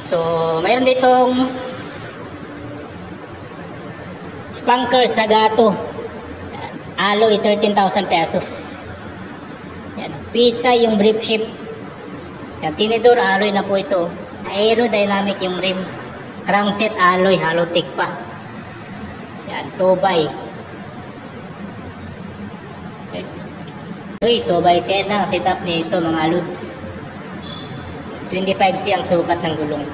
So, mayroon ditong Spanker Zagato. Alloy, 13,000 pesos. Yan. Pizza yung brief ship. Yan. Tinidor, alloy na po ito. Aerodynamic yung rims. Crankset, alloy, Halotech pa. Yan. 2x. Okay. 2x10 ang setup nito mga lods. 25C ang sukat ng gulong.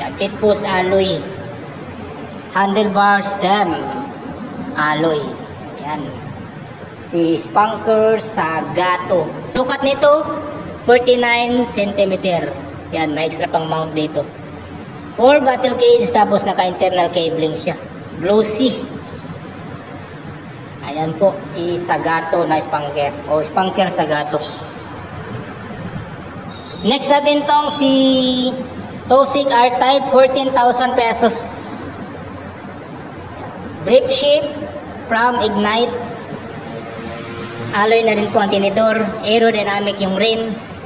Yan. Seat post, alloy. Handlebars, stem, alloy. Yan. Si Spanker Zagato. Sukat nito 49 cm. Yan, may extra pang mount dito. 4 battle cage, tapos naka-internal cabling siya. Glossy. Ayan po si Zagato na Spanker o Spanker Zagato. Next natin tong si Tozik R-Type, 14,000 pesos. Brief shape from Ignite. Alloy na rin po ang tinidor. Aerodynamic yung rims.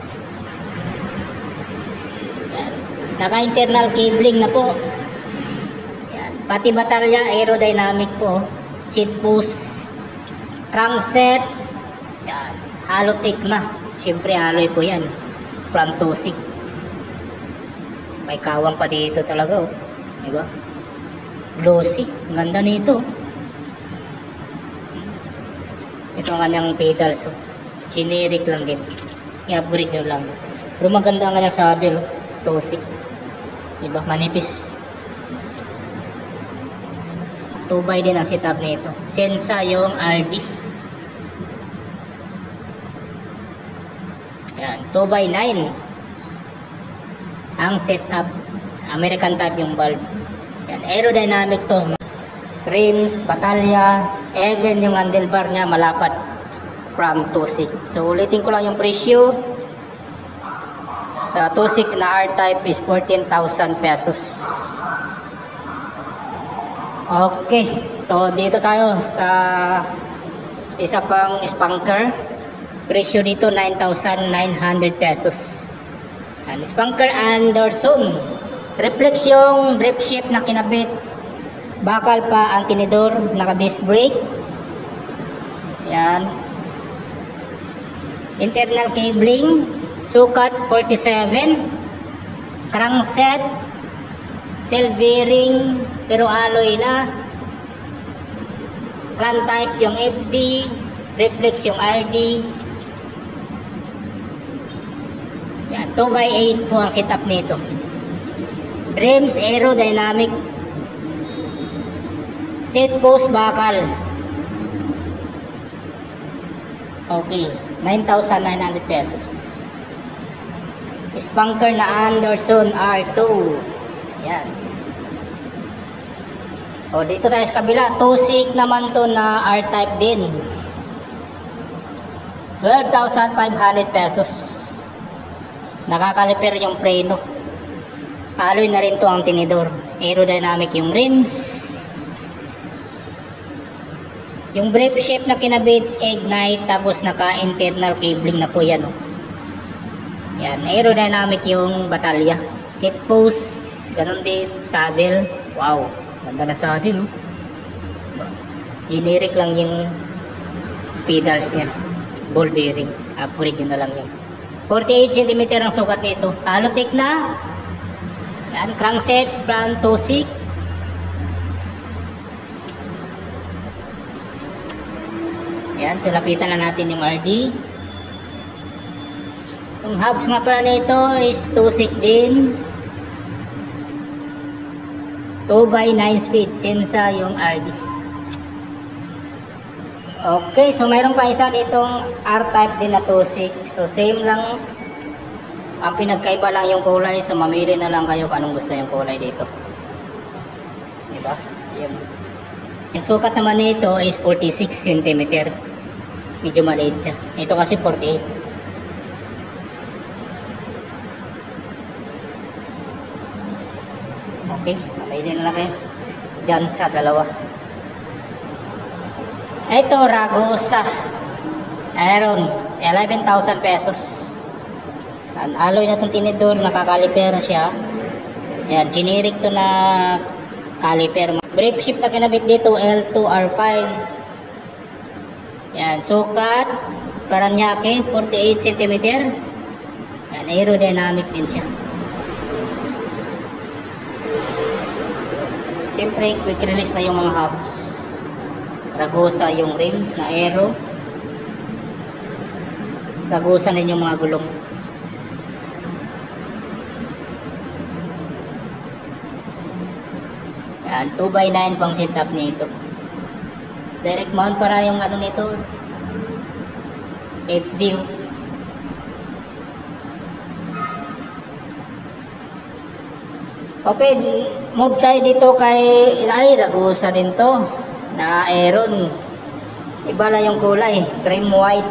Naka-internal cabling na po. Yan. Pati batarya, aerodynamic po. Seat post. Crankset. Yan. Halotech na. Siyempre alloy po yan. From Tozik. May kawang pa dito talaga. Oh. Diba? Glossy. Ang ganda nito. Ito ang kanyang pedals. Oh. Generic lang din. I-upgrade nyo lang. Pero maganda ang kanyang saddle. Oh. Tozik. Diba? Manipis. 2x din ang setup nito. Sensa yung RD. Yan. 2x9 ang setup. American type yung valve. Yan. Aerodynamic to. Rims, batalya, even yung handlebar niya malapat from Tozik. So ulitin ko lang yung presyo sa Tozik na R-Type is 14,000 pesos. Okay, so dito tayo sa isa pang Spanker. Presyo dito 9,900 pesos. And Spanker Anderson. Reflex yung brief shape na kinabit. Bakal pa ang tinidor, naka-disc brake. Yan. Internal cabling, sukat 47. Crankset, cell bearing, pero alloy na. Clamp type yung FD, reflex yung RD. Yan, 2x8 po ang setup nito. Rims, aerodynamic. Seat post, bakal. Okay, 9,900 pesos. Spanker na Anderson R2. Yan. O, dito tayo sa kabila. Tozik naman to na R-Type din. 12,500 pesos. Nakakaliper yung preno. Alloy na rin to ang tinidor. Aerodynamic yung rims. Yung brief shape na kinabit, Ignite, tapos naka-internal cabling na po yan. Oh. Yan, aerodynamic yung batalya. Seat post, ganun din, saddle. Wow, ganda na saddle. Oh. Generic lang yung pedals niya. Ball bearing, upgrade yun na lang yun. 48 cm ang sukat nito. Halotech na. Yan, crankset from Tozik. Yan, so lapitan na natin yung RD. Yung hubs nga pala nito is Tozik din. 2x9 speed, Sensa yung RD. Okay, so mayroon pa isa ditong R-Type din na Tozik. So same lang. Ang pinagkaiba lang yung kulay. So mamili na lang kayo kung anong gusto yung kulay dito. Diba? Yan. Yung sukat naman nito is 46 cm. Medyo maliit siya. Ito kasi 48. Okay, mamili na lang kayo dyan sa dalawa. Ito, Ragosa. Aeron, 11,000 pesos. Alloy na itong tinidor, nakakaliper siya. Yan, generic to na caliper. Brake shift na kinabit dito, L2R5. Yan, sukat, Paranaque, 48 cm. Yan, aerodynamic din siya. Siyempre, quick release na yung mga hubs. Ragosa yung rims na aero. Ragosa din yung mga gulong. Yan, 2x9 pang setup nito. Direct mount para yung ano nito. FD. Okay, move tayo dito kay Ragosa din to na Aeron. Iba lang yung kulay, cream white.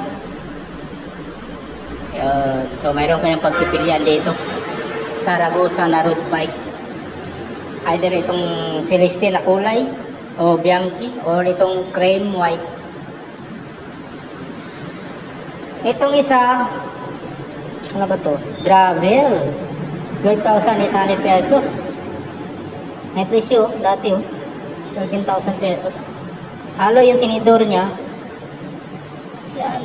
So mayroon kayong pagpipilian dito sa Ragosa na road bike. Either itong Celeste na kulay o Bianchi o itong cream white. Itong isa, ano ba to? Gravel, 12,800 pesos. May presyo dati 13,000 pesos. Halo yung tinidor niya. Yan.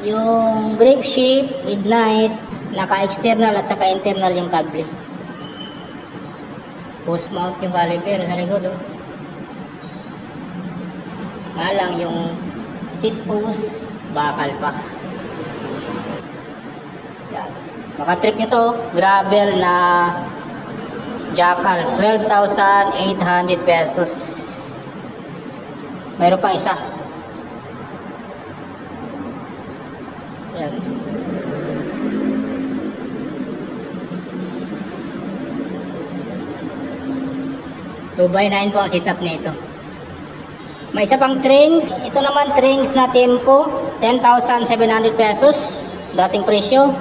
Yung brake shift, ignite, naka-external at saka internal yung kable. Post mount yung caliper sa likod. Malang yung seat post, bakal pa. Yan. Makatrip nyo to, gravel na Jackal, 12,800 pesos. Mayroon pa isa. Yan. Two by 9 po ang setup nito. May isa pang Trings. Ito naman Trings na Tempo, 10,700 pesos. Dating presyo.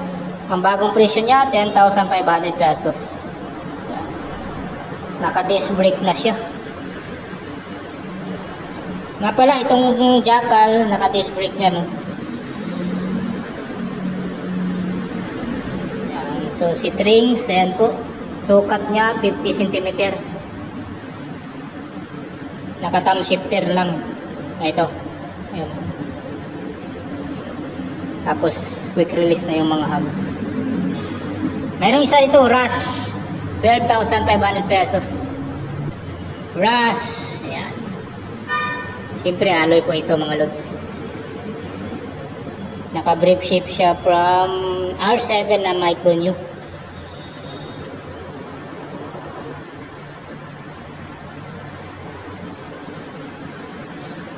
Ang bagong presyo niya, 10,500 pesos. Naka-disc brake na siya. Nga pala, itong Jackal, naka-disc brake niya, no? Yan. So, si Trings, ayan po. Sukat niya, 50 cm. Naka-thumb shifter lang. Ito. Ayan. Tapos, quick release na yung mga hubs. Mayroong isa ito, Rush. 12,500 pesos. Rush. Ayan. Siyempre, alloy po ito mga lods. Naka-brief shape siya from R7 na micro new.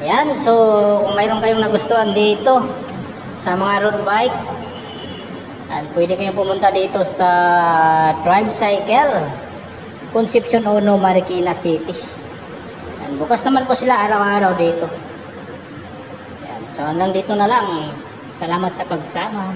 Ayan. So, kung mayroon kayong nagustuhan dito sa mga road bike, pwede kayong pumunta dito sa Tribe Cycle, Concepcion 1, Marikina City. Yan, bukas naman po sila araw-araw dito. Yan, so hanggang dito na lang. Salamat sa pagsama.